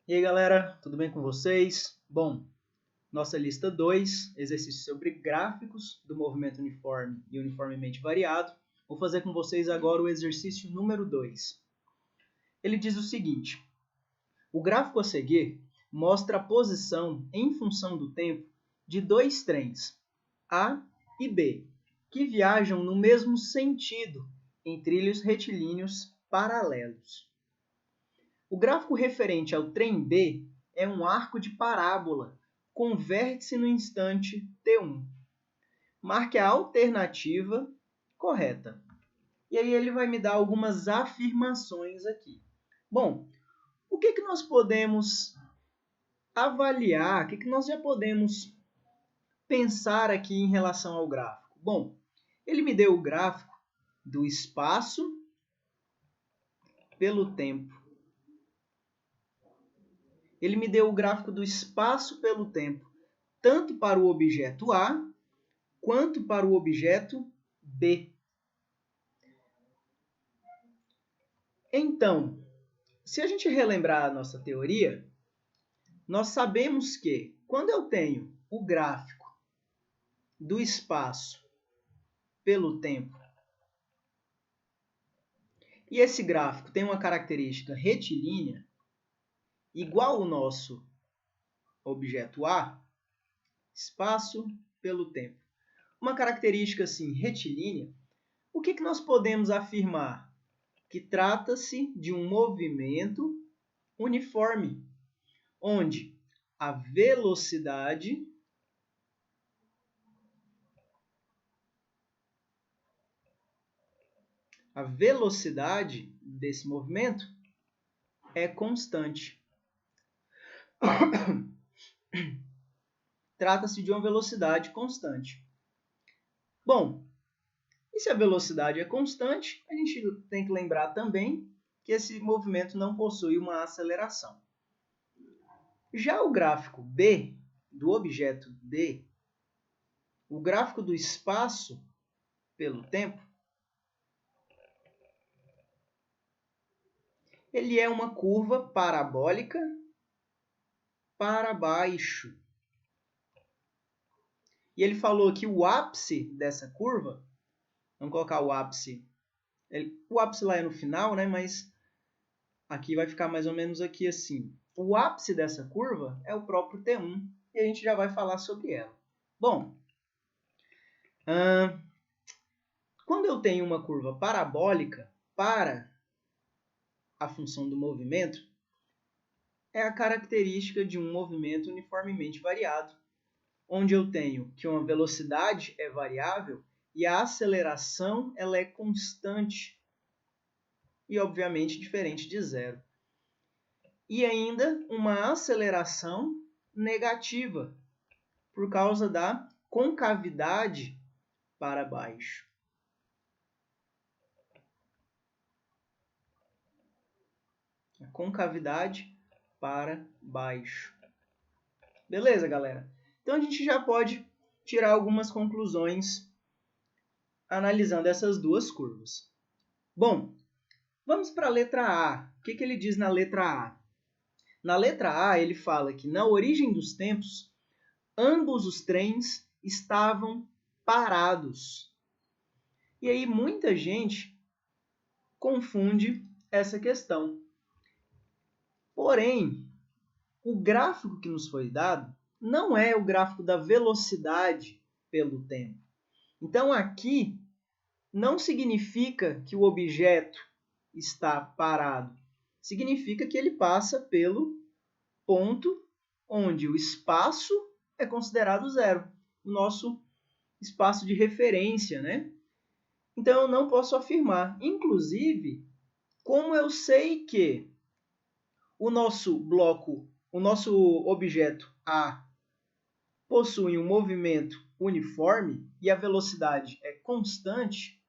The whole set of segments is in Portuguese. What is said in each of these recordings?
E aí galera, tudo bem com vocês? Bom, nossa lista 2, exercícios sobre gráficos do movimento uniforme e uniformemente variado. Vou fazer com vocês agora o exercício número 2. Ele diz o seguinte: o gráfico a seguir mostra a posição em função do tempo de dois trens, A e B, que viajam no mesmo sentido em trilhos retilíneos paralelos. O gráfico referente ao trem B é um arco de parábola com vértice no instante T1. Marque a alternativa correta. E aí ele vai me dar algumas afirmações aqui. Bom, o que nós podemos avaliar, o que nós já podemos pensar aqui em relação ao gráfico? Bom, ele me deu o gráfico do espaço pelo tempo. Ele me deu o gráfico do espaço pelo tempo, tanto para o objeto A, quanto para o objeto B. Então, se a gente relembrar a nossa teoria, nós sabemos que, quando eu tenho o gráfico do espaço pelo tempo, e esse gráfico tem uma característica retilínea, igual ao nosso objeto A, espaço pelo tempo, uma característica assim retilínea, o que nós podemos afirmar? Que trata-se de um movimento uniforme, onde a velocidade desse movimento é constante. Trata-se de uma velocidade constante. Bom, e se a velocidade é constante, a gente tem que lembrar também que esse movimento não possui uma aceleração. Já o gráfico B, do objeto B, o gráfico do espaço pelo tempo, ele é uma curva parabólica para baixo. E ele falou que o ápice dessa curva, vamos colocar o ápice lá é no final, né? Mas aqui vai ficar mais ou menos aqui assim. O ápice dessa curva é o próprio T1 e a gente já vai falar sobre ela. Bom, quando eu tenho uma curva parabólica para a função do movimento, é a característica de um movimento uniformemente variado, onde eu tenho que uma velocidade é variável e a aceleração ela é constante e, obviamente, diferente de zero. E ainda uma aceleração negativa, por causa da concavidade para baixo. A concavidade para baixo. Beleza, galera? Então a gente já pode tirar algumas conclusões analisando essas duas curvas. Bom, vamos para a letra A. O que ele diz na letra A? Na letra A, ele fala que na origem dos tempos, ambos os trens estavam parados. E aí muita gente confunde essa questão. Porém, o gráfico que nos foi dado não é o gráfico da velocidade pelo tempo. Então aqui não significa que o objeto está parado. Significa que ele passa pelo ponto onde o espaço é considerado zero, o nosso espaço de referência, né? Então eu não posso afirmar. Inclusive, como eu sei que o nosso objeto A possui um movimento uniforme e a velocidade é constante,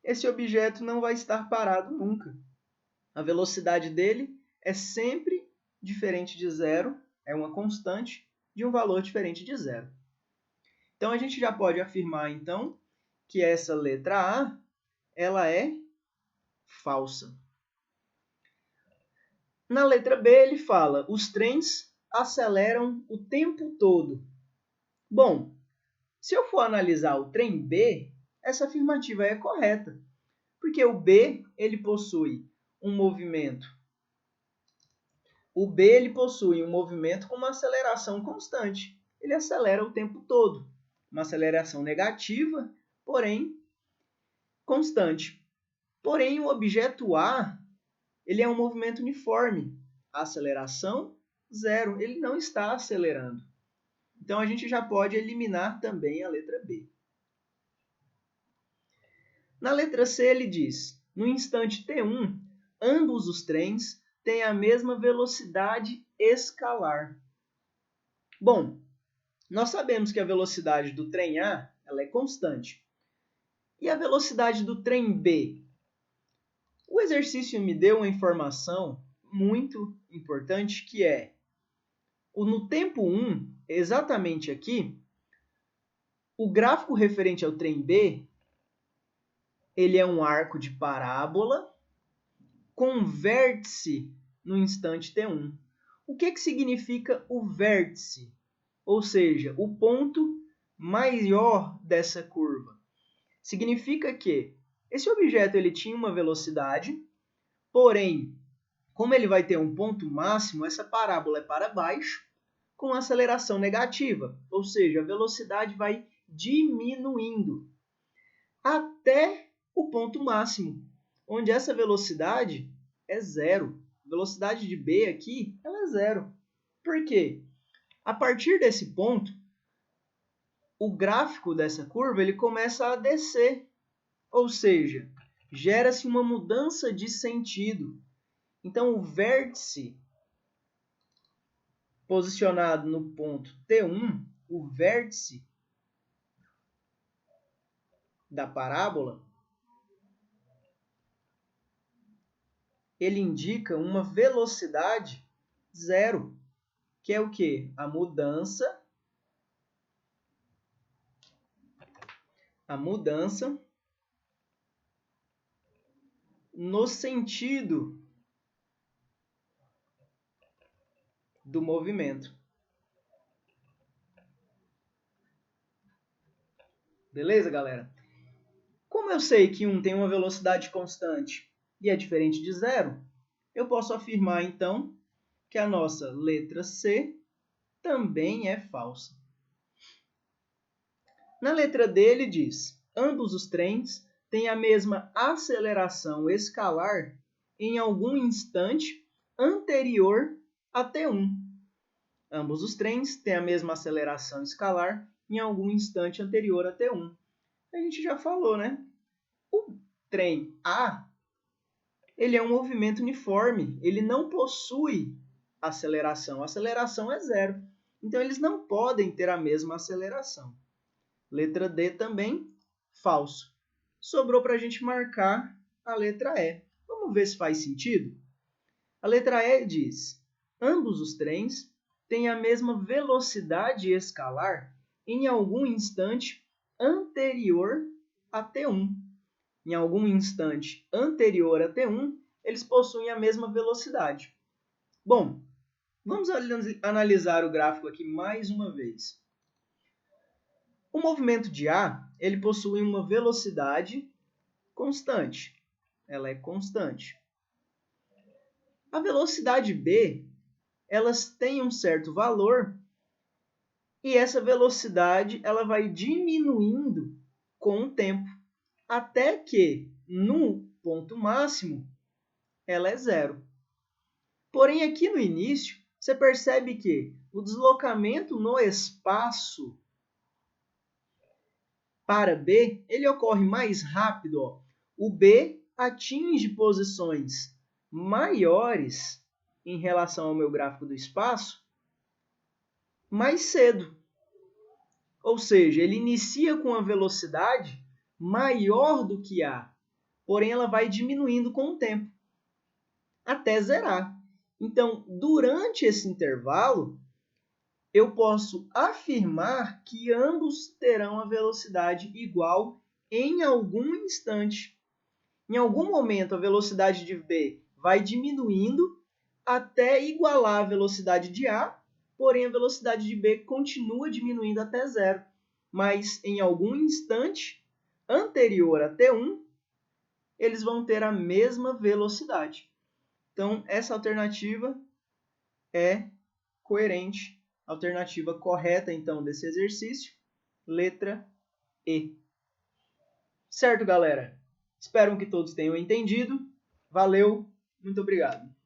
esse objeto não vai estar parado nunca. A velocidade dele é sempre diferente de zero, é uma constante de um valor diferente de zero. Então a gente já pode afirmar então que essa letra A ela é falsa. Na letra B ele fala, os trens aceleram o tempo todo. Bom, se eu for analisar o trem B, essa afirmativa é correta, porque o B ele possui um movimento. O B ele possui um movimento com uma aceleração constante. Ele acelera o tempo todo. Uma aceleração negativa, porém constante. Porém, o objeto A ele é um movimento uniforme. A aceleração, zero. Ele não está acelerando. Então, a gente já pode eliminar também a letra B. Na letra C, ele diz, no instante T1, ambos os trens têm a mesma velocidade escalar. Bom, nós sabemos que a velocidade do trem A ela é constante. E a velocidade do trem B? O exercício me deu uma informação muito importante que é, no tempo 1, exatamente aqui, o gráfico referente ao trem B, ele é um arco de parábola com vértice no instante T1. O que significa o vértice? Ou seja, o ponto maior dessa curva. Significa que esse objeto ele tinha uma velocidade, porém, como ele vai ter um ponto máximo, essa parábola é para baixo, com aceleração negativa, ou seja, a velocidade vai diminuindo até o ponto máximo, onde essa velocidade é zero. A velocidade de B aqui ela é zero. Por quê? A partir desse ponto, o gráfico dessa curva ele começa a descer, ou seja, gera-se uma mudança de sentido. Então, o vértice posicionado no ponto T1, o vértice da parábola, ele indica uma velocidade zero, que é o quê? A mudança no sentido do movimento. Beleza, galera? Como eu sei que um tem uma velocidade constante e é diferente de zero, eu posso afirmar, então, que a nossa letra C também é falsa. Na letra D, ele diz, ambos os trens têm a mesma aceleração escalar em algum instante anterior a T1. Ambos os trens têm a mesma aceleração escalar em algum instante anterior a T1. A gente já falou, né? O trem A, ele é um movimento uniforme, ele não possui aceleração. A aceleração é zero. Então, eles não podem ter a mesma aceleração. Letra D também, falso. Sobrou para a gente marcar a letra E. Vamos ver se faz sentido? A letra E diz, ambos os trens têm a mesma velocidade escalar em algum instante anterior a T1. Em algum instante anterior a T1, eles possuem a mesma velocidade. Bom, vamos analisar o gráfico aqui mais uma vez. O movimento de A, ele possui uma velocidade constante. Ela é constante. A velocidade B, elas têm um certo valor e essa velocidade ela vai diminuindo com o tempo, até que no ponto máximo ela é zero. Porém, aqui no início, você percebe que o deslocamento no espaço para B, ele ocorre mais rápido. Ó. O B atinge posições maiores em relação ao meu gráfico do espaço mais cedo. Ou seja, ele inicia com uma velocidade maior do que A, porém ela vai diminuindo com o tempo, até zerar. Então, durante esse intervalo, eu posso afirmar que ambos terão a velocidade igual em algum instante. Em algum momento, a velocidade de B vai diminuindo até igualar a velocidade de A, porém a velocidade de B continua diminuindo até zero. Mas em algum instante anterior a T1, eles vão ter a mesma velocidade. Então, essa alternativa é coerente. A alternativa correta, então, desse exercício, letra E. Certo, galera? Espero que todos tenham entendido. Valeu, muito obrigado.